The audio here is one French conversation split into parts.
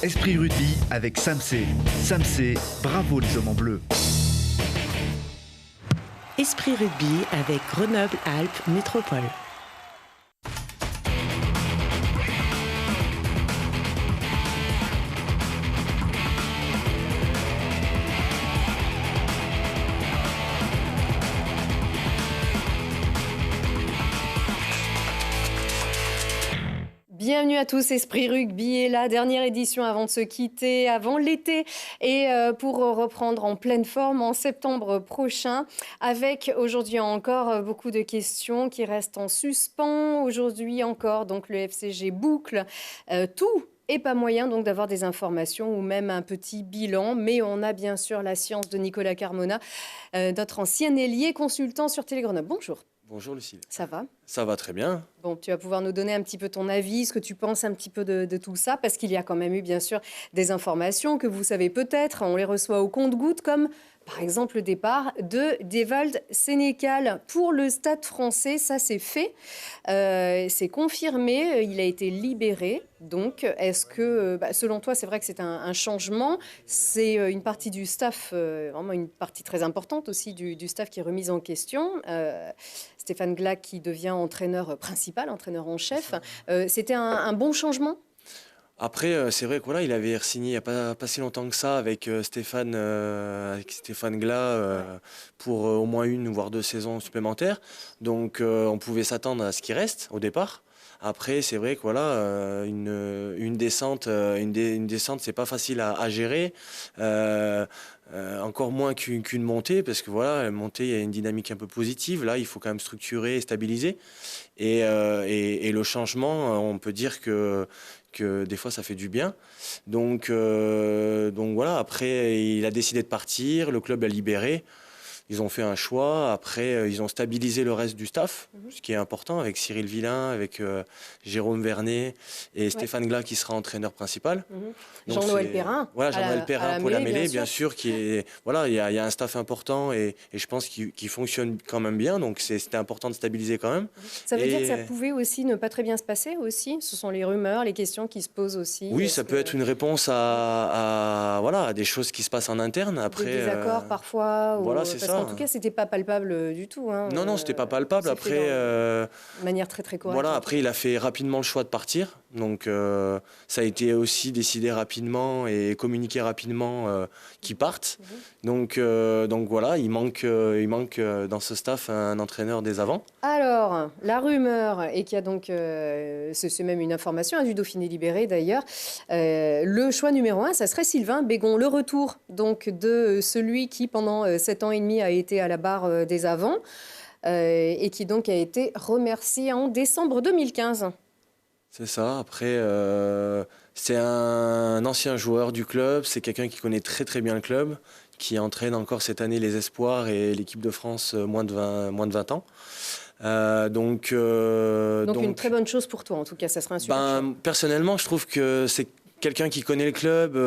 Esprit Rugby avec Samsé. Samsé, bravo les hommes en bleu. Esprit Rugby avec Grenoble-Alpes Métropole. Bienvenue à tous, Esprit Rugby est la dernière édition avant de se quitter, avant l'été et pour reprendre en pleine forme en septembre prochain avec aujourd'hui encore beaucoup de questions qui restent en suspens. Aujourd'hui encore, donc le FCG boucle tout. Et pas moyen donc d'avoir des informations ou même un petit bilan. Mais on a bien sûr la science de Nicolas Carmona, notre ancien ailier consultant sur Télé Grenoble. Bonjour. Bonjour Lucille. Ça va ? Ça va très bien. Bon, tu vas pouvoir nous donner un petit peu ton avis, ce que tu penses un petit peu de tout ça, parce qu'il y a quand même eu bien sûr des informations que vous savez peut-être, on les reçoit au compte-gouttes, comme par exemple le départ de Devald Sénécal pour le Stade français. Ça c'est fait, c'est confirmé, il a été libéré. Donc est-ce que, selon toi, c'est vrai que c'est un changement, c'est une partie du staff, vraiment une partie très importante aussi du staff qui est remise en question. Stéphane Glack qui devient entraîneur principal, entraîneur en chef. C'était un bon changement ? Après, c'est vrai qu'il avait re-signé il n'y a pas si longtemps que ça avec Stéphane Glas pour au moins 1 voire 2 saisons supplémentaires. Donc on pouvait s'attendre à ce qu'il reste au départ. Après, c'est vrai que une descente, c'est pas facile à gérer. Encore moins qu'une montée, parce que la montée, il y a une dynamique un peu positive. Là, il faut quand même structurer et stabiliser. Et le changement, on peut dire que des fois, ça fait du bien. Donc voilà, après, il a décidé de partir, le club l'a libéré. Ils ont fait un choix. Après, ils ont stabilisé le reste du staff, ce qui est important, avec Cyril Villain, avec Jérôme Vernet et Stéphane Glack qui sera entraîneur principal. Jean-Noël Perrin. Voilà, Jean-Noël Perrin pour la mêlée, bien sûr. Il y a un staff important et je pense qu'il fonctionne quand même bien. Donc c'était important de stabiliser quand même. Ça veut dire que ça pouvait aussi ne pas très bien se passer aussi. Ce sont les rumeurs, les questions qui se posent aussi. Oui, ça peut être une réponse à des choses qui se passent en interne. Après, des désaccords parfois. Voilà, c'est ça. En tout cas, c'était pas palpable du tout. Non, c'était pas palpable. Après, de manière très très correcte. Voilà, après, il a fait rapidement le choix de partir. Donc, ça a été aussi décidé rapidement et communiqué rapidement qu'ils partent. Donc voilà, il manque dans ce staff un entraîneur des avants. Alors, la rumeur, et qui a donc, c'est même une information, du Dauphiné libéré d'ailleurs, le choix numéro 1, ça serait Sylvain Bégon. Le retour donc de celui qui, pendant 7 ans et demi, a été à la barre des avants et qui donc a été remercié en décembre 2015. C'est ça. Après, c'est un ancien joueur du club. C'est quelqu'un qui connaît très très bien le club, qui entraîne encore cette année les espoirs et l'équipe de France moins de 20 ans. Donc une très bonne chose pour toi, en tout cas, ça serait un super choix. Personnellement, je trouve que c'est quelqu'un qui connaît le club,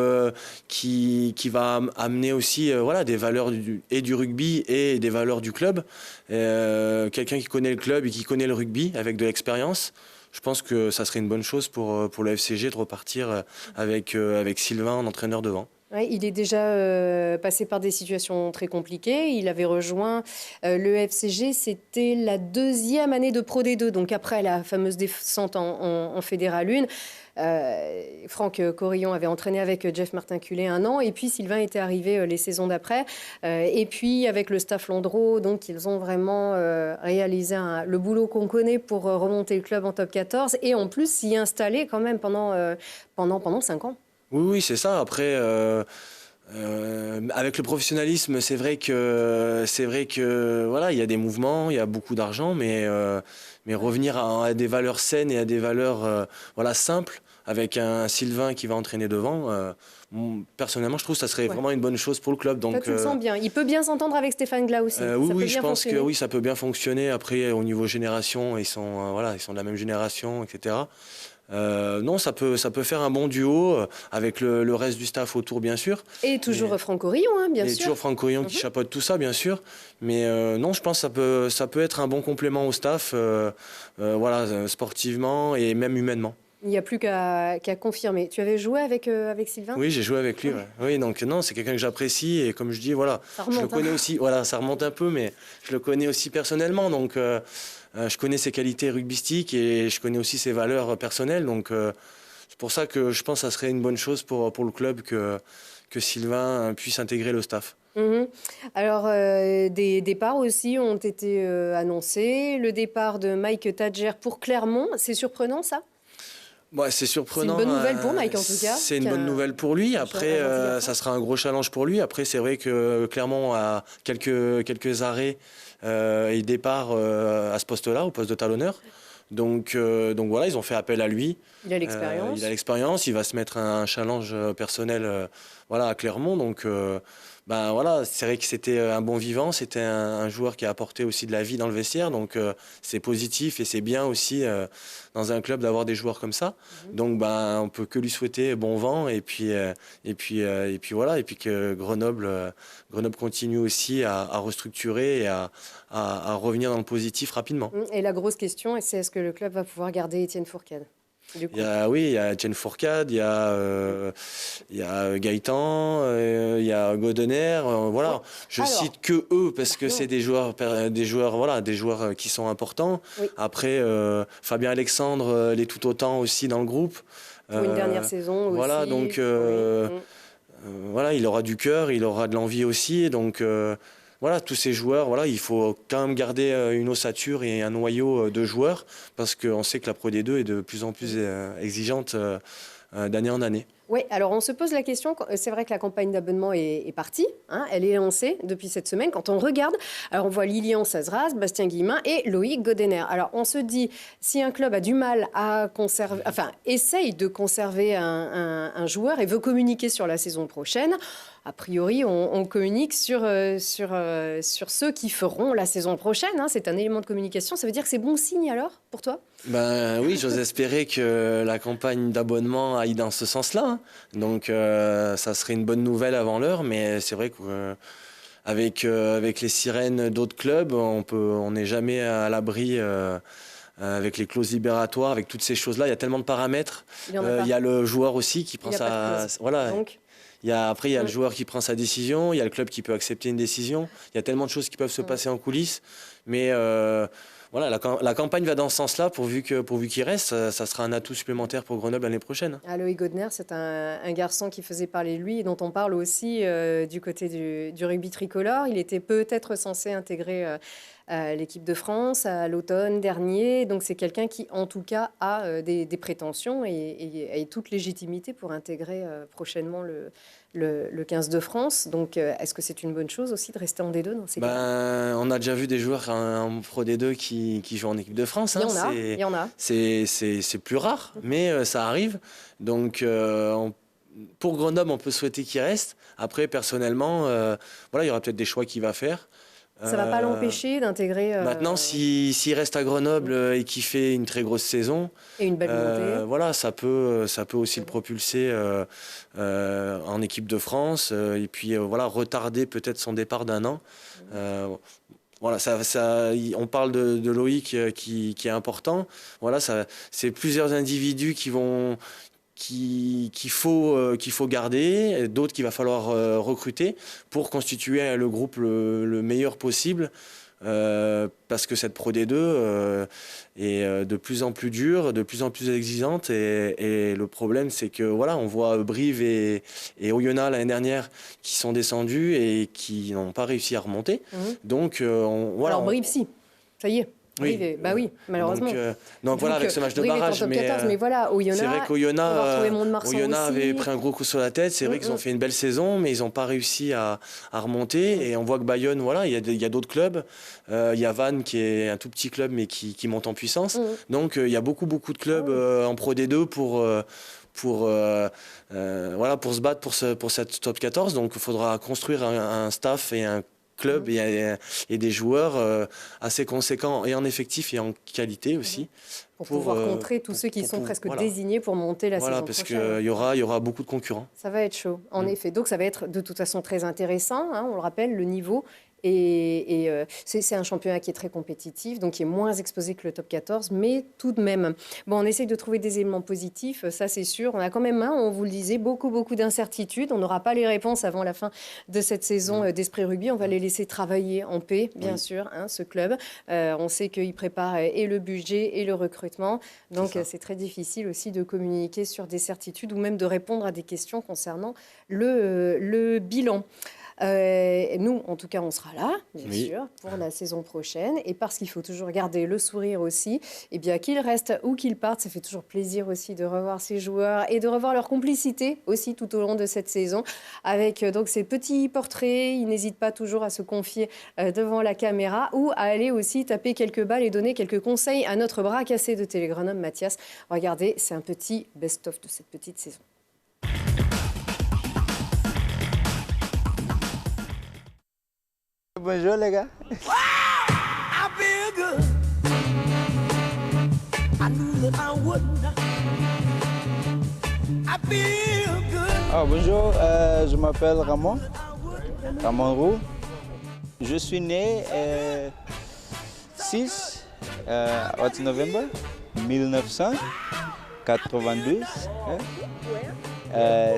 qui va amener aussi des valeurs du rugby et des valeurs du club. Quelqu'un qui connaît le club et qui connaît le rugby avec de l'expérience. Je pense que ça serait une bonne chose pour le FCG de repartir avec Sylvain en entraîneur devant. Ouais, il est déjà passé par des situations très compliquées. Il avait rejoint le FCG, c'était la 2e année de Pro D2, donc après la fameuse descente en Fédéral 1. Franck Corillon avait entraîné avec Jeff Martin-Culé 1 an, et puis Sylvain était arrivé les saisons d'après. Et puis avec le staff Landreau, donc ils ont vraiment réalisé le boulot qu'on connaît pour remonter le club en top 14, et en plus s'y installer quand même pendant 5 ans. Oui, c'est ça. Après, avec le professionnalisme, c'est vrai que il y a des mouvements, il y a beaucoup d'argent, mais revenir à des valeurs saines et à des valeurs simples, avec un Sylvain qui va entraîner devant. Personnellement, je trouve que ça serait vraiment une bonne chose pour le club. Donc, tu le sens bien. Il peut bien s'entendre avec Stéphane Glas aussi. Oui, je pense que ça peut bien fonctionner. Après, au niveau génération, ils sont de la même génération, etc. Non, ça peut faire un bon duo avec le reste du staff autour, bien sûr. Et toujours Franck Corillon, bien sûr. Et toujours Franck Corillon qui chapeaute tout ça, bien sûr. Mais non, je pense que ça peut être un bon complément au staff, sportivement et même humainement. Il n'y a plus qu'à confirmer. Tu avais joué avec Sylvain? Oui, j'ai joué avec lui. Ouais. Oui, donc non, c'est quelqu'un que j'apprécie et comme je dis, voilà, Ça remonte, je le connais aussi. Voilà, ça remonte un peu, mais je le connais aussi personnellement. Donc, je connais ses qualités rugbystiques et je connais aussi ses valeurs personnelles. Donc, c'est pour ça que je pense que ça serait une bonne chose pour le club que Sylvain puisse intégrer le staff. Mhm. Alors, des départs aussi ont été annoncés. Le départ de Mike Tadger pour Clermont, c'est surprenant ça? Ouais, c'est surprenant. C'est une bonne nouvelle pour Mike, en tout cas. C'est une bonne nouvelle pour lui. Après, ça sera un gros challenge pour lui. Après, c'est vrai que Clermont a quelques arrêts et départs à ce poste-là, au poste de talonneur. Donc voilà, ils ont fait appel à lui. Il a l'expérience. Il a l'expérience. Il va se mettre un challenge personnel voilà, à Clermont. Donc ben voilà, c'est vrai que c'était un bon vivant. C'était un joueur qui a apporté aussi de la vie dans le vestiaire. Donc c'est positif et c'est bien aussi dans un club d'avoir des joueurs comme ça. Donc ben on peut que lui souhaiter bon vent et puis voilà, et puis que Grenoble continue aussi à restructurer et à revenir dans le positif rapidement. Et la grosse question, c'est est-ce que le club va pouvoir garder Étienne Fourcade? Il y a Etienne Fourcade, il y a Gaëtan, il y a Godener, voilà. Ouais. Je Alors, cite que eux parce que c'est des joueurs voilà, des joueurs qui sont importants. Oui. Après, Fabien Alexandre l'est tout autant aussi dans le groupe. pour une dernière saison aussi. Voilà, donc Oui. voilà, il aura du cœur, il aura de l'envie aussi, donc. Voilà, tous ces joueurs, voilà, il faut quand même garder une ossature et un noyau de joueurs parce qu'on sait que la Pro D2 est de plus en plus exigeante d'année en année. Oui, alors on se pose la question, c'est vrai que la campagne d'abonnement est partie, hein, elle est lancée depuis cette semaine. Quand on regarde, alors on voit Lilian Sazras, Bastien Guillemin et Loïc Godener. Alors on se dit, si un club a du mal à conserver, enfin essaye de conserver un joueur et veut communiquer sur la saison prochaine, a priori on communique sur ceux qui feront la saison prochaine. Hein, c'est un élément de communication, ça veut dire que c'est bon signe alors pour toi? Ben oui, j'ose espérer que la campagne d'abonnement aille dans ce sens-là. Hein. Donc ça serait une bonne nouvelle avant l'heure, mais c'est vrai qu'avec avec les sirènes d'autres clubs, on n'est jamais à l'abri avec les clauses libératoires, avec toutes ces choses-là. Il y a tellement de paramètres. Il y a le joueur aussi qui prend voilà. Donc, Il y a le joueur qui prend sa décision, il y a le club qui peut accepter une décision. Il y a tellement de choses qui peuvent se passer en coulisses, mais voilà, la campagne va dans ce sens-là, pourvu qu'il reste, ça sera un atout supplémentaire pour Grenoble l'année prochaine. Loïc Godener, c'est un garçon qui faisait parler de lui et dont on parle aussi du côté du rugby tricolore. Il était peut-être censé intégrer l'équipe de France à l'automne dernier. Donc c'est quelqu'un qui, en tout cas, a des prétentions et toute légitimité pour intégrer prochainement le 15 de France. Donc est-ce que c'est une bonne chose aussi de rester en D2 dans ces cas-là? On a déjà vu des joueurs en Pro D2 qui jouent en équipe de France. Il y en a. C'est plus rare, mais ça arrive. Donc pour Grenoble, on peut souhaiter qu'il reste. Après, personnellement, voilà, il y aura peut-être des choix qu'il va faire. Ça ne va pas l'empêcher d'intégrer... Maintenant, s'il reste à Grenoble et qu'il fait une très grosse saison, et une belle montée. voilà, ça peut aussi le propulser en équipe de France et puis voilà, retarder peut-être son départ d'1 an. Voilà, on parle de Loïc qui est important. Voilà, c'est plusieurs individus qu'il faut garder, d'autres qu'il va falloir recruter pour constituer le groupe le meilleur possible. Parce que cette Pro D2 est de plus en plus dure, de plus en plus exigeante et le problème c'est que voilà, on voit Brive et Oyonnax l'année dernière qui sont descendus et qui n'ont pas réussi à remonter. Donc voilà. Alors Brive si, ça y est. Oui, bah oui, malheureusement. Donc voilà, avec ce match de barrage. Mais voilà, Oyonnax, c'est vrai qu'Oyonnax avait pris un gros coup sur la tête. C'est vrai qu'ils ont fait une belle saison, mais ils n'ont pas réussi à remonter. Et on voit que Bayonne, voilà, il y a d'autres clubs. Il y a Vannes qui est un tout petit club, mais qui monte en puissance. Donc il y a beaucoup de clubs en Pro D2 pour se battre pour cette top 14. Donc il faudra construire un staff et un club et des joueurs assez conséquents et en effectif et en qualité aussi. Pour pouvoir contrer tous ceux qui sont presque désignés pour monter la saison prochaine. Parce qu'il y aura beaucoup de concurrents. Ça va être chaud, en effet. Donc ça va être de toute façon très intéressant. Hein, on le rappelle, le niveau C'est un championnat qui est très compétitif, donc qui est moins exposé que le top 14, mais tout de même. Bon, on essaye de trouver des éléments positifs, ça c'est sûr. On a quand même, on vous le disait, beaucoup d'incertitudes. On n'aura pas les réponses avant la fin de cette saison d'Esprit Rugby. On va les laisser travailler en paix, bien sûr, ce club. On sait qu'il prépare et le budget et le recrutement. Donc c'est très difficile aussi de communiquer sur des certitudes ou même de répondre à des questions concernant le bilan. Nous, en tout cas, on sera là, bien sûr, pour la saison prochaine. Et parce qu'il faut toujours garder le sourire aussi, et bien qu'ils restent ou qu'ils partent, ça fait toujours plaisir aussi de revoir ces joueurs et de revoir leur complicité aussi tout au long de cette saison. Avec donc ces petits portraits, ils n'hésitent pas toujours à se confier devant la caméra ou à aller aussi taper quelques balles et donner quelques conseils à notre bras cassé de Télé Grenoble, Mathias. Regardez, c'est un petit best-of de cette petite saison. Bonjour les gars. Bonjour, je m'appelle Ramon Roux. Je suis né 6 novembre 1992.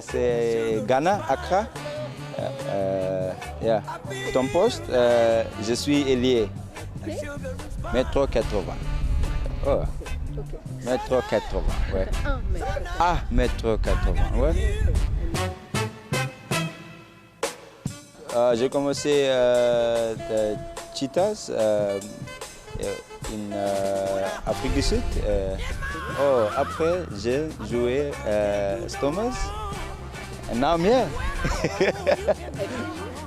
C'est Ghana, Accra. Ton poste, je suis ailier. Mètre 80. Oh. Mètre 80, ouais. Mètre 80, ouais. J'ai commencé Cheetahs en Afrique du Sud. Après, j'ai joué Stormers. And now I'm here.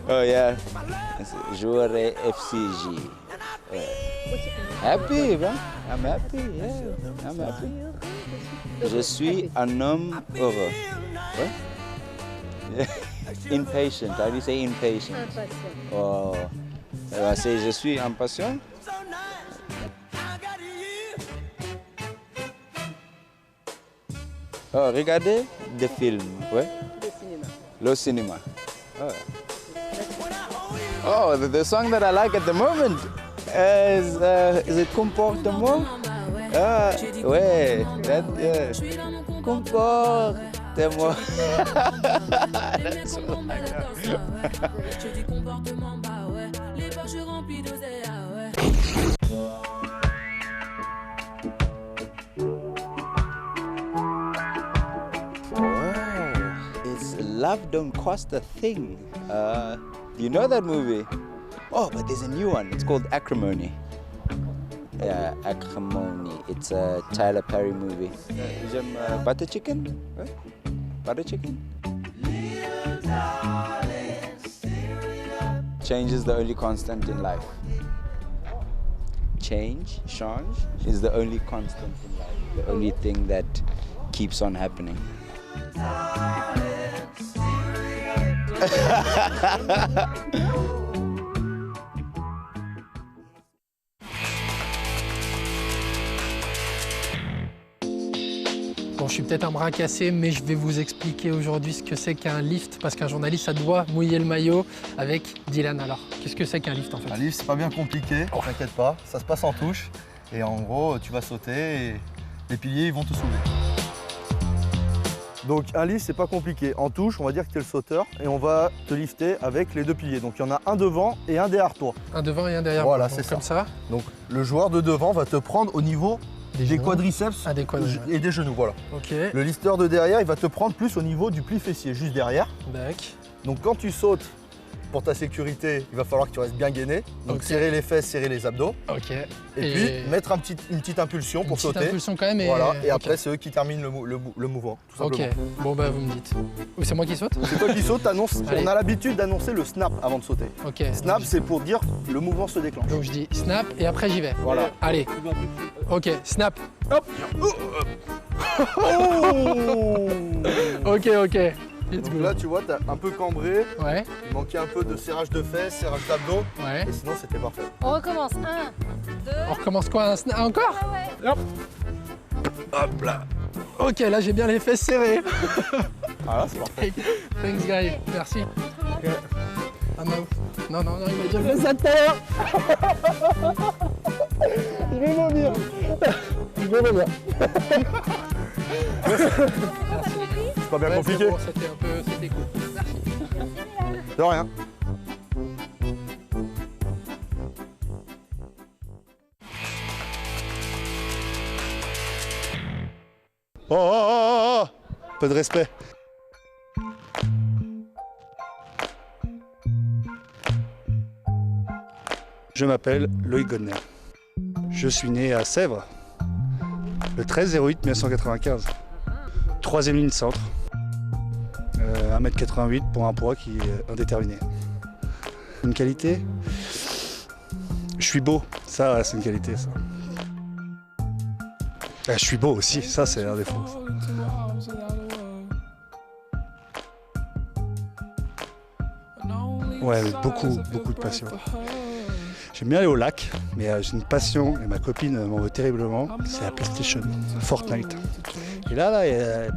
Oh yeah, joueur FCJ. Happy, bro. I'm happy, yeah. I'm happy. Je suis un homme heureux. Ouais? Impatient, how do you say impatient? Oh, c'est je suis impatient. Oh, regardez des films, ouais? Le cinéma. Oh, the song that I like at the moment is it Comportement? Ouais, Comportement. That's what I Love Don't Cost a Thing. Do you know that movie? Oh, but there's a new one. It's called Acrimony. Yeah, Acrimony. It's a Tyler Perry movie. J'aime butter chicken. Ouais? Butter chicken. Change is the only constant in life. Change is the only constant in life. The only thing that keeps on happening. Bon, je suis peut-être un bras cassé, mais je vais vous expliquer aujourd'hui ce que c'est qu'un lift, parce qu'un journaliste, ça doit mouiller le maillot avec Dylan. Alors, qu'est-ce que c'est qu'un lift en fait? Un lift, c'est pas bien compliqué, t'inquiète pas, ça se passe en touche. Et en gros, tu vas sauter et les piliers ils vont te soulever. Donc un lift, c'est pas compliqué. En touche, on va dire que tu es le sauteur et on va te lifter avec les deux piliers. Donc il y en a un devant et un derrière toi. Un devant et un derrière. Voilà, c'est comme ça. Donc le joueur de devant va te prendre au niveau des quadriceps et des genoux. Voilà. Ok. Le lifter de derrière, il va te prendre plus au niveau du pli fessier, juste derrière. D'accord. Donc quand tu sautes, pour ta sécurité, il va falloir que tu restes bien gainé. Donc serrer les fesses, serrer les abdos. Ok. Et puis mettre une petite impulsion pour sauter. Une petite impulsion quand même. Voilà. Et après, c'est eux qui terminent le mouvement, tout simplement. Ok. Bon bah vous me dites. Ou c'est moi qui saute? C'est toi qui sautes. On a l'habitude d'annoncer le snap avant de sauter. Ok. Snap, c'est pour dire le mouvement se déclenche. Donc je dis snap et après j'y vais. Voilà. Allez. Ok. Snap. Hop. Oh. Ok. Donc là, tu vois, t'as un peu cambré. Ouais. Il manquait un peu de serrage de fesses, serrage d'abdos. Ouais. Et sinon, c'était parfait. On recommence. 1, 2. On recommence quoi? Encore? Ouais. Hop. Hop là. Ok, là j'ai bien les fesses serrées. Ah là, c'est parfait. Thanks guys, merci. Ah non, non, il m'a déjà fait ça tout à l'heure. Je vais vomir. Je vais vomir. C'est pas bien compliqué. Bon, c'était cool. Merci. De rien. Oh, oh, oh, oh. Peu de respect. Je m'appelle Loïc Godner. Je suis né à Sèvres, le 13/08/1995. 3e ligne centre. 1m88 pour un poids qui est indéterminé. Une qualité? Je suis beau, ça c'est une qualité ça. Ah, je suis beau aussi, ça c'est un défaut. Ouais, beaucoup de passion. J'aime bien aller au lac, mais j'ai une passion, et ma copine m'en veut terriblement, c'est la PlayStation, Fortnite. Et là,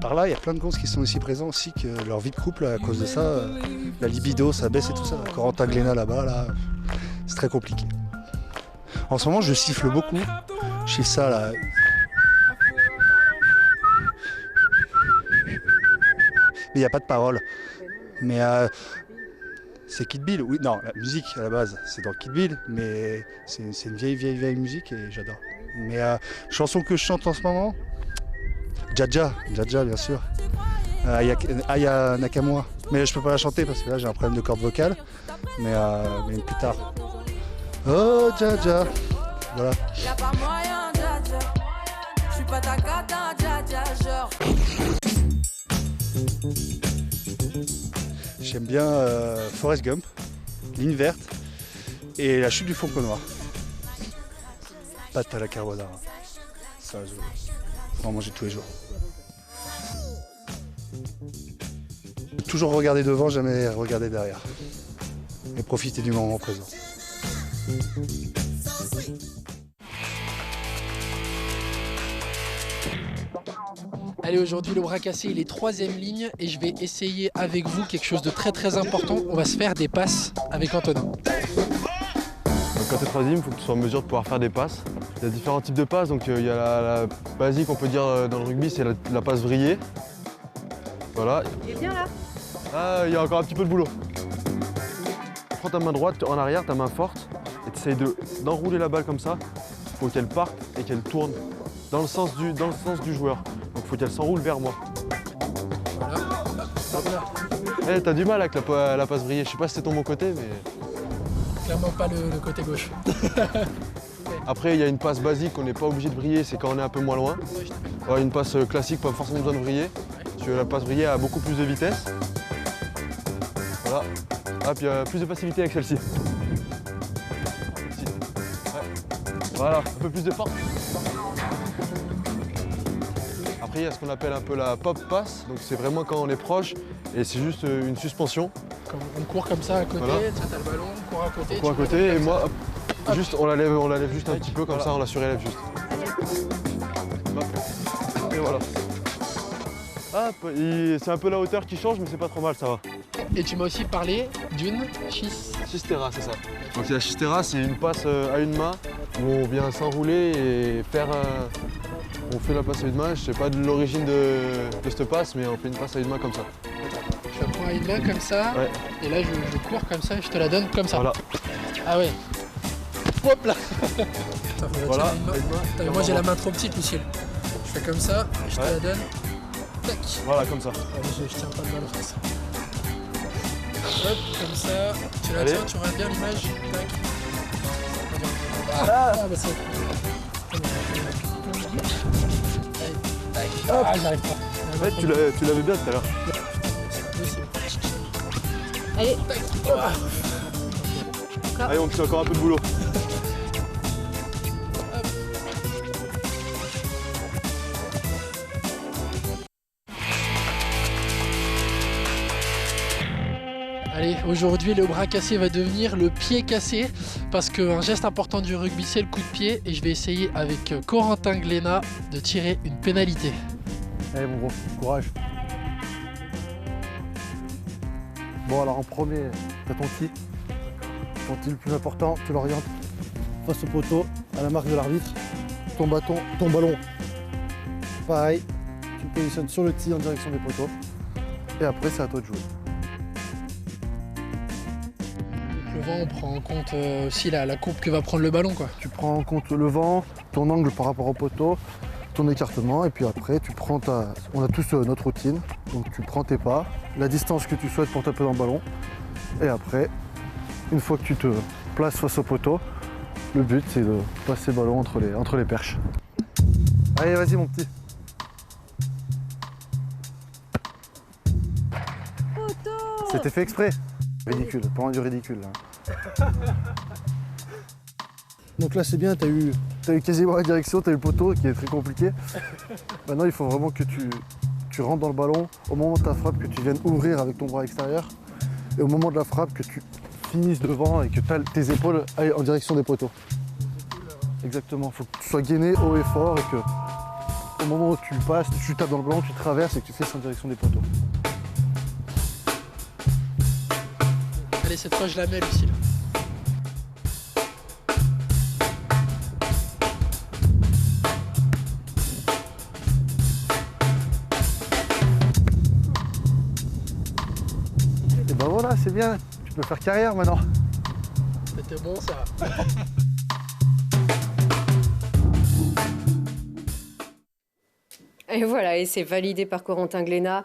par là, il y a plein de gosses qui sont aussi présents aussi, que leur vie de couple, à cause de ça, la libido, ça baisse et tout ça. Corentin Glénat là-bas, là, c'est très compliqué. En ce moment, je siffle beaucoup. Je siffle ça, là. Mais il n'y a pas de parole. Mais c'est Kid Bill, oui, non, la musique à la base, c'est dans Kid Bill, mais c'est une vieille musique et j'adore. Mais chanson que je chante en ce moment, Dja bien sûr. Aya Nakamura. Mais je peux pas la chanter parce que là j'ai un problème de corde vocale, mais plus tard. Oh Dja, voilà. Y'a pas moyen, Dja, je suis pas ta cata, Dja, genre. J'aime bien Forrest Gump, Ligne verte et La chute du Faucon noir. Pâte à la carbonara. Ça, je vais en manger tous les jours. Toujours regarder devant, jamais regarder derrière. Et profiter du moment présent. Allez, aujourd'hui le bras cassé il est 3e ligne et je vais essayer avec vous quelque chose de très important. On va se faire des passes avec Antonin. Donc quand tu es 3e, il faut que tu sois en mesure de pouvoir faire des passes. Il y a différents types de passes, donc il y a la basique, on peut dire dans le rugby, c'est la passe vrillée. Voilà. Il est bien là. Ah, il y a encore un petit peu de boulot. Prends ta main droite en arrière, ta main forte, et tu essayes d'enrouler la balle comme ça. Il faut qu'elle parte et qu'elle tourne dans le sens du joueur. Donc il faut qu'elle s'enroule vers moi. Voilà. Eh, t'as du mal avec la passe vrillée. Je sais pas si c'est ton bon côté, mais... Clairement pas le côté gauche. Après, il y a une passe basique, on n'est pas obligé de vriller, c'est quand on est un peu moins loin. Ouais, une passe classique, pas forcément besoin de vriller. Parce que la passe vrillée a beaucoup plus de vitesse. Voilà. Ah, puis il y a plus de facilité avec celle-ci. Ouais. Voilà, un peu plus de force. Après, il y a ce qu'on appelle un peu la pop pass. Donc c'est vraiment quand on est proche et c'est juste une suspension. Quand on court comme ça à côté, voilà. T'as le ballon, on court à côté. On court à côté et moi, hop, juste on la lève juste un petit peu comme ça, on la surélève juste. Hop. Et voilà. C'est un peu la hauteur qui change, mais c'est pas trop mal, ça va. Et tu m'as aussi parlé d'une Chistera, c'est ça. Donc la chistera, c'est une passe à une main où on vient s'enrouler et faire... on fait la passe à une main, je sais pas de l'origine de cette passe, mais on fait une passe à une main comme ça. Je la prends à une main comme ça, ouais. Et là je cours comme ça et je te la donne comme ça. Voilà. Ah ouais. Hop là. Attends, voilà. Attends, moi j'ai la main trop petite, Michel. Je fais comme ça, et je te la donne. Tac. Voilà, comme ça. Allez, je tiens pas le ballon comme ça. Hop, comme ça. Tu la tiens, tu regardes bien l'image. Tac. Ah bah c'est... Ah, j'arrive pas. Ouais, tu l'avais bien tout à l'heure. Allez. Allez, on fait encore un peu de boulot. Allez, aujourd'hui le bras cassé va devenir le pied cassé parce qu'un geste important du rugby c'est le coup de pied et je vais essayer avec Corentin Glénat de tirer une pénalité. Allez mon gros, courage. Bon alors en premier, t'as ton kit, Quand le plus important, tu l'orientes face au poteau, à la marque de l'arbitre. Ton ballon, pareil, tu le positionnes sur le tee en direction des poteaux. Et après, c'est à toi de jouer. Le vent, on prend en compte aussi la courbe que va prendre le ballon, quoi. Tu prends en compte le vent, ton angle par rapport au poteau, ton écartement, et puis après, tu prends on a tous notre routine, donc tu prends tes pas, la distance que tu souhaites pour taper dans le ballon, et après, une fois que tu te places face au poteau, le but c'est de passer le ballon entre les perches. Allez, vas-y mon petit. C'était fait exprès. Ridicule, pas loin du ridicule là. Donc là c'est bien, t'as eu quasiment la direction, t'as eu le poteau qui est très compliqué. Maintenant il faut vraiment que tu rentres dans le ballon au moment de ta frappe, que tu viennes ouvrir avec ton bras extérieur. Et au moment de la frappe, que tu finisses devant et que tes épaules aillent en direction des poteaux. Exactement, il faut que tu sois gainé haut et fort et que au moment où tu passes, tu tapes dans le ballon, tu traverses et que tu fasses en direction des poteaux. Allez, cette fois je la mets, Lucille. Et ben voilà, c'est bien, tu peux faire carrière maintenant. C'était bon ça. Et voilà, et c'est validé par Corentin Glénat.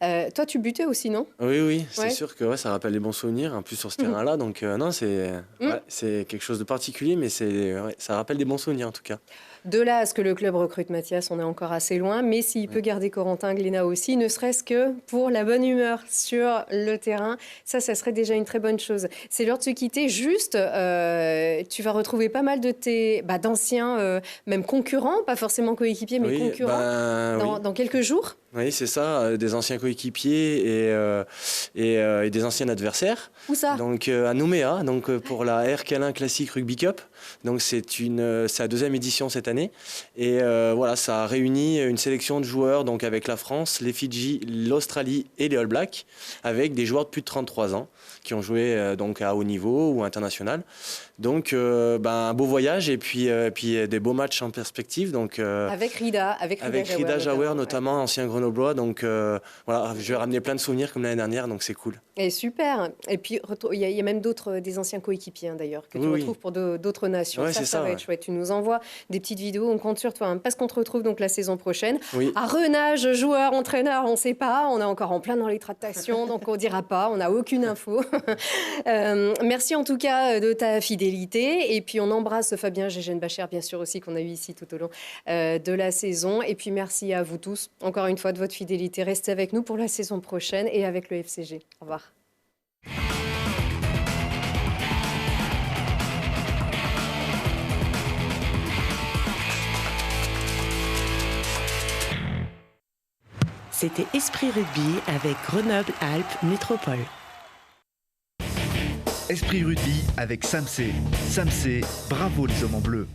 Toi, tu butais aussi, non? Oui, c'est Ouais. sûr que ça rappelle des bons souvenirs, en plus sur ce terrain-là. Donc non, c'est quelque chose de particulier, mais ça rappelle des bons souvenirs en tout cas. De là à ce que le club recrute Mathias, on est encore assez loin. Mais s'il peut garder Corentin Glénat aussi, ne serait-ce que pour la bonne humeur sur le terrain, ça serait déjà une très bonne chose. C'est l'heure de se quitter. Juste, tu vas retrouver pas mal de tes d'anciens, même concurrents, pas forcément coéquipiers, mais concurrents, dans quelques jours. Oui, c'est ça, des anciens coéquipiers et des anciens adversaires. Où ça? Donc à Nouméa, donc pour la RK1 Classic Rugby Cup. Donc c'est la deuxième édition cette année. Et voilà, ça a réuni une sélection de joueurs donc avec la France, les Fidji, l'Australie et les All Blacks, avec des joueurs de plus de 33 ans qui ont joué donc à haut niveau ou international. Donc un beau voyage et puis des beaux matchs en perspective. Donc avec Rida Jauer notamment, ancien grenoblois. Donc voilà, je vais ramener plein de souvenirs comme l'année dernière, donc c'est cool. Et super. Et puis il y a même des anciens coéquipiers d'ailleurs que tu retrouves pour d'autres nations. Ouais, ça va être chouette. Tu nous envoies des petites vidéos, on compte sur toi, parce qu'on te retrouve donc la saison prochaine. Oui. À Renage, joueur, entraîneur, on ne sait pas. On est encore en plein dans les tractations, donc on ne dira pas. On n'a aucune info. Merci en tout cas de ta fidélité. Et puis on embrasse Fabien Gégène-Bacher, bien sûr aussi, qu'on a eu ici tout au long de la saison. Et puis merci à vous tous, encore une fois, de votre fidélité. Restez avec nous pour la saison prochaine et avec le FCG. Au revoir. C'était Esprit Rugby avec Grenoble-Alpes Métropole. Esprit Rugby avec Samsé. Samsé, bravo les hommes en bleu.